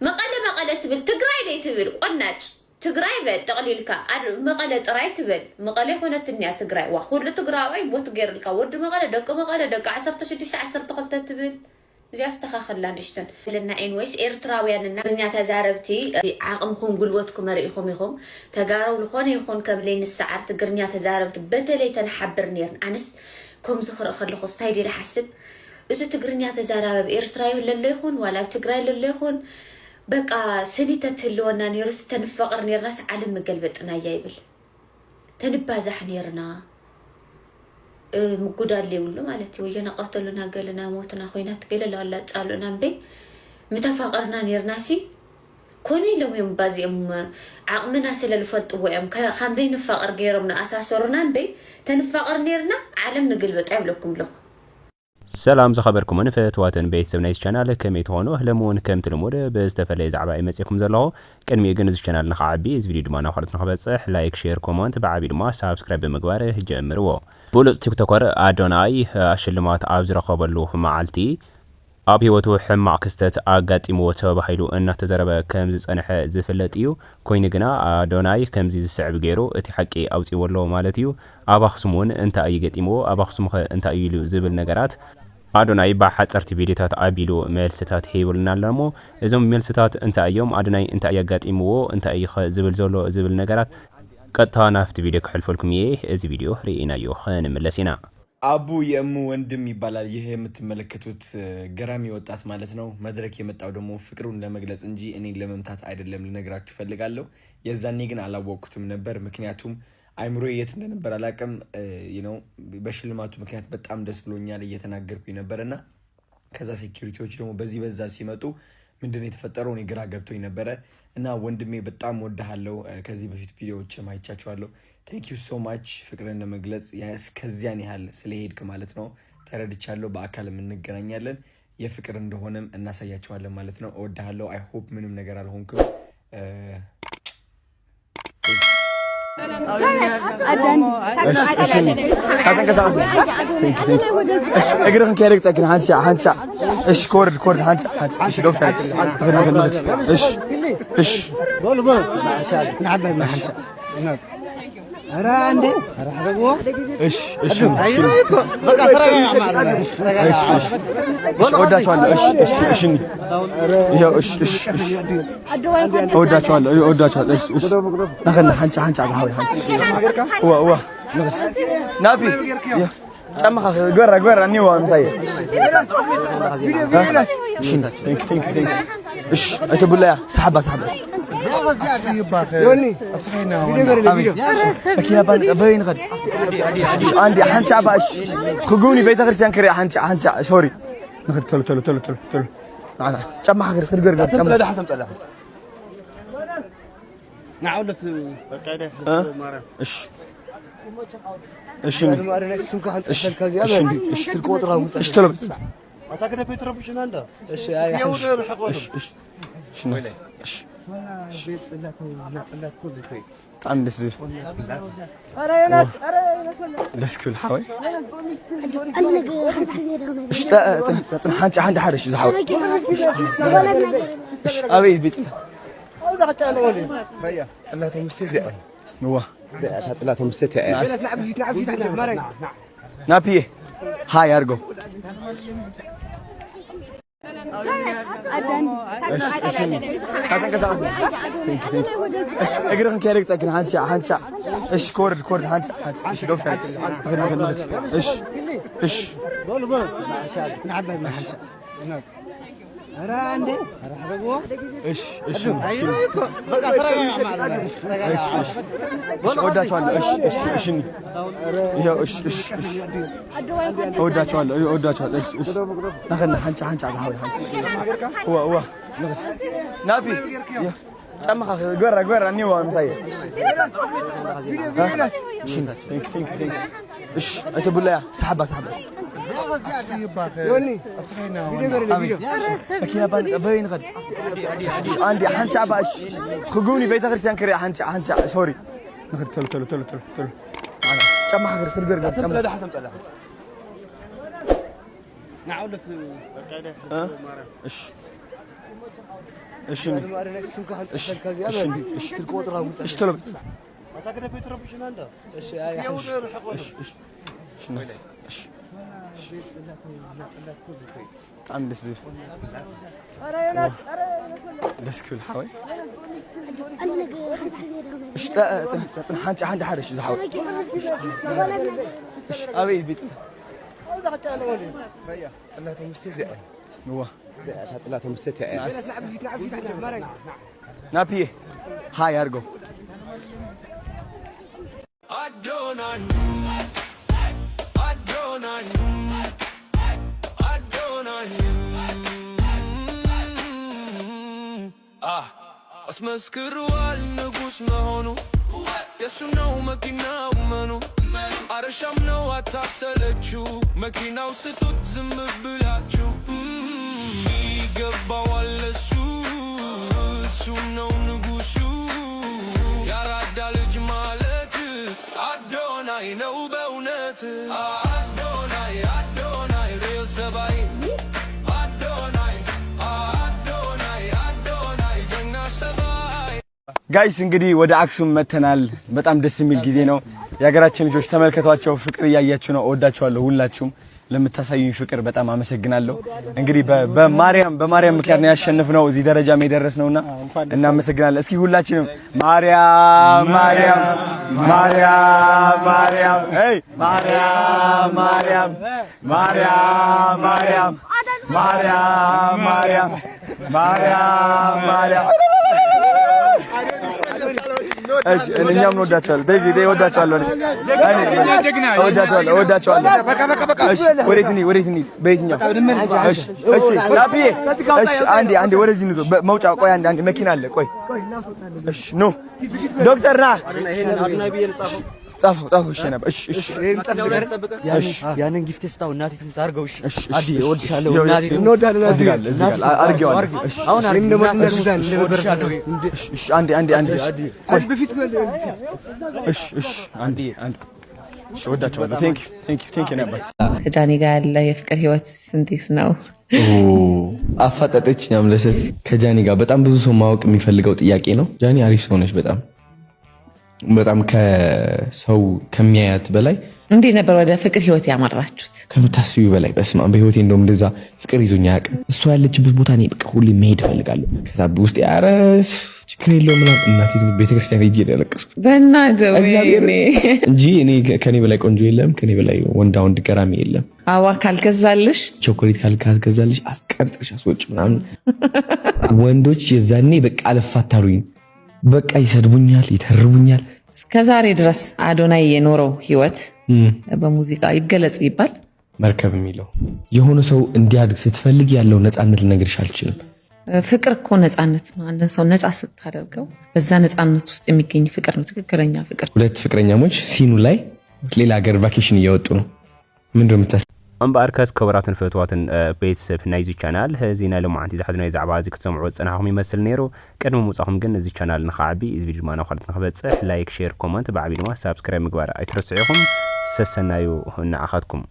مقالة تبل تقرأي لي تبل قناج تقرأي بل تقليلك مقالة تراي تبل مقالة هنا تنيا تقرأي وخور تقرأي بوت غير لك ورد مقالة دق 16 تبل زي استخخلا نشتن لنا انويس ايرتراوياننا نيا تزاربتي عقمكم قلوتكم رئيكم يخم تقاروا لخون يخون كبلين السعر تقرنيا تزاربت بتلي تنحبر نير انس كم زخر اخر ستايلي لحسب اذا تقرنيا تزارب ايرتراي ولا يخون ولا تقراي ولا يخون بقى سنيته تلونا نيرس تنفقر نيرناس عالم مقلبطنا يايبل تنبازح نيرنا مقودال لي ولو مالتي وينا قتلنا قالنا موتنا خوينا تقل لا لا تصالونا بي متفقرنا نيرناسي كوني لو يوم بازي عقمنا سلالفط ويم خامرين نفقر غيرمنا اساسورنا بي تنفقر نيرنا عالم نقلبط يبلكم له سلام زخبركم ان فتواتن بيت سبنايس channel كم يتهونو هلمون كم تلمود بستفلي زعبا يمصيكم زلهو قدمي جنز channel نخعبي از فيديو دما خلطنا خبصح لايك شير كومنت بعبي دما سبسكرايب بمغبار جمرو بولص تيكتوكر ادوناي اشلمات ابز رخبلو معالتي اب هيوتو حماق كستت اغاطيمو تباحيلو ان تزربه كم صنح زفلطيو كوين غنا ادوناي كم زي صعب غيرو اتي حقي اوصي ولو مالتيو اباخسمون انت ايغطيمو اباخسم انت ايلو زبل نغرات ادوناي باحصرت فيديوታት ابيلو ملستات هيولنا لمو ازم ملستات انت ايوم ادوناي انت ايغاطيمو انت ايخ زبل زلو زبل نغرات ቀጥታ ናፍት ቪዲዮ ከልፈልኩም እዚ ቪዲዮ ሪኢናዮ እንመለሲና አቡ የሙ ወንድም ይባላል። ይሄ የምትመለከቱት ገራሚ ወጣት ማለት ነው። መድረክ የመጣው ደግሞ ፍቅሩን ለመግለጽ እንጂ እኔን ለመምታት አይደለም ልነግራችሁ ፈልጋለሁ። የዛኔ ግን አላወቅኩትም ነበር፣ ምክንያቱም አይምሮዬ የት እንደነበር አላቀም። በሽልማቱ ምክንያት በጣም ደስ ብሎኛል እየተናገርኩኝ ነበርና ከዛ ሴኩሪቲዎች ደግሞ በዛ ሲመጡ ምንድነው የተፈጠረው እኔ ግራ ገብቶኝ ነበር እና ወንድሜ በጣም ወድሃለሁ። ከዚህ በፊት ቪዲዮዎች ማይቻቻለሁ። ቴንክ ዩ ሶ ማች ፍቅርን ለመግለጽ እስከዚያን ያህል ስለሄድክ ማለት ነው ተረድቻለሁ። በአካል እንገናኛለን የፍቅር እንደሆነም እናሳያቸዋለን ማለት ነው። እወድሃለሁ። አይ ሆፕ ምንም ነገር አልሆንኩም። اقرا كيرك ساكن هانشا ايش كورد هانشا ايش دوف ايش بول نعبد مع هانشا ارا عندي راح رغو ايش بقى فرق يا معلم ايش وداچوال ايش يا ايش وداچوال ايش نخلنا هانشا زحوي هانشا هو نابي ጫማ ጎራ ኒው አምሳይ እሺ አትቡላያ ሰሐባ ዮኒ አፍታይና አኪያ ባይን ቀድ عندي حنچ باش كغوني بيت ክርስቲያን كري حنچ سوري نخد تلو ጫማ خير ጫማ ለዳህተም ጠላ نعودت በቃ እሺ ايش ايش القطره ايش طلب اعتقد بيتر بشنا عنده ايش ايش بيت صلات كل شيء عند الزيف ارى يا ناس بس كل حوي ايش حنج عند حرش زحوا ابي بيت هذا حتى انا ولي بيا صلات المسجد هو ثلاثة مستة نابيه هاي أرجو اقرا كيرك ساكن هانشا ايش كورد هانشا ايش دوف ايش بول نعبد مع هانشا ارا عندي راح رغو ايش بقى فرق يا معلم ايش وداچوال ايش يا ايش وداچوال ايش نخلنا هانشا زحوي هو نابي ጫማ ጎራ ኒው አምሳይ እሺ አትቡላያ ሰሐባ ዮኒ አፍታይና አኪያ ባይን ቀድ عندي حنچ باش كغوني بيت ክርስቲያን كري حنچ سوري نخد تلو ጫማ خير ጫማ ለዳህተም ጠላ نعودت بقى ايش እሺ ቶሎ طعم لسه دس كل حوي اشتا حنت عند حرش زحوا ابي بيت هو ثلاثة مستة نابي هاي ارجو أسمسكروال نقوش مهونو يسونو مكيناو منو عرشام نو أتاسلتشو مكيناو ستوت زم بلاتشو يقبا والسو سونو نقوشو يا رادا الجمالت أدوناي نو بونت أدوناي أدوناي ريل سباي ጋይስ እንግዲህ ወደ አክሱም መተናል። በጣም ደስ የሚል ጊዜ ነው። የሀገራችን ልጆች ተመልከቷቸው፣ ፍቅር እያያችሁ ነው። እወዳችኋለሁ። ሁላችሁም ለምታሳዩኝ ፍቅር በጣም አመሰግናለሁ። እንግዲህ በማርያም ምክንያት ነው ያሸነፍነው እዚህ ደረጃ የደረስነውና እናመሰግናለን። እስኪ ሁላችንም ማርያም ማርያም ማርያም ማርያም ሄይ ማርያም ማርያም ማርያም ማርያም ማርያም ማርያም ማርያም ማርያም እሺ እኛም እንወዳቸዋለን። ዴቪድ እወዳቸዋለሁ። እወዳቸዋለሁ። እሺ ወዴት እንሂድ? በየትኛው? እሺ ናፒዬ፣ እሺ አንዴ ወደዚህ እንዞ መውጫ። ቆይ አንዴ መኪና አለ። ቆይ እሺ ኖ ዶክተር ና ጻፈው። እሺ ነበር። እሺ ያንን ጊፍት ስታው እናቴ ትምታርገው። እሺ አዲ እወድሻለሁ። እናቴ እንወዳለን። እዚህ ጋር አድርጌዋለሁ። እሺ አሁን እሺ አንዴ ቆይ በፊት እሺ አንዴ እሺ እወዳቸዋለሁ። ቴንክ ዩ ነበር። ከጃኒ ጋር ያለ የፍቅር ህይወት እንዴት ነው? አፋጠጠችኝ አምለሰት። ከጃኒ ጋር በጣም ብዙ ሰው ማወቅ የሚፈልገው ጥያቄ ነው። ጃኒ አሪፍ ሰው ነች። በጣም ከሰው ከሚያያት በላይ። እንዴት ነበር ወደ ፍቅር ህይወት ያመራችሁት? ከምታስቢው በላይ። በስመ አብ በህይወቴ እንደውም እንደዛ ፍቅር ይዞኝ አያውቅም። እሷ ያለችበት ቦታ እኔ በቃ ሁሌ መሄድ እፈልጋለሁ። ከዛ ውስጥ ኧረ ችግር የለውም ምናምን እናቴ ቤተክርስቲያን ሄጄ ነው ያለቀስኩት እንጂ እኔ ከኔ በላይ ቆንጆ የለም፣ ከኔ በላይ ወንዳ ወንድ ገራሚ የለም። አዋ ካልገዛልሽ ቾኮሌት ካልገዛልሽ አስቀንጥርሽ አስወጭ ምናምን ወንዶች የዛኔ በቃ አልፋታሉኝ። በቃ ይሰድቡኛል፣ ይተርቡኛል። እስከዛሬ ድረስ አዶናይ የኖረው ህይወት በሙዚቃ ይገለጽ ቢባል መርከብ የሚለው የሆነ ሰው እንዲያድግ ስትፈልግ ያለው ነፃነት ልነግርሽ አልችልም። ፍቅር እኮ ነፃነት ነው። አንድን ሰው ነፃ ስታደርገው በዛ ነፃነት ውስጥ የሚገኝ ፍቅር ነው፣ ትክክለኛ ፍቅር። ሁለት ፍቅረኛሞች ሲኑ ላይ ሌላ ሀገር ቫኬሽን እያወጡ ነው። ምንድነው የምታስ እምበኣር ከስ ክቡራትን ፈትዋትን ቤተሰብ ናይዚ ቻናል ዜና ልሙዓንቲ ዝሓዝናዮ ዛዕባ እዚ ክትሰምዑ ዝፀናኹም ይመስል ነይሩ። ቅድሚ ምውፃኹም ግን እዚ ቻናል ንኸዓቢ እዚ ቪድዮ ድማ ናብ ካልኦት ንክበፅሕ ላይክ ሼር ኮመንት ብዓቢ ድማ ሳብስክራይብ ምግባር ኣይትረስዑ ኢኹም። ሰሰናዩ ንዓኻትኩም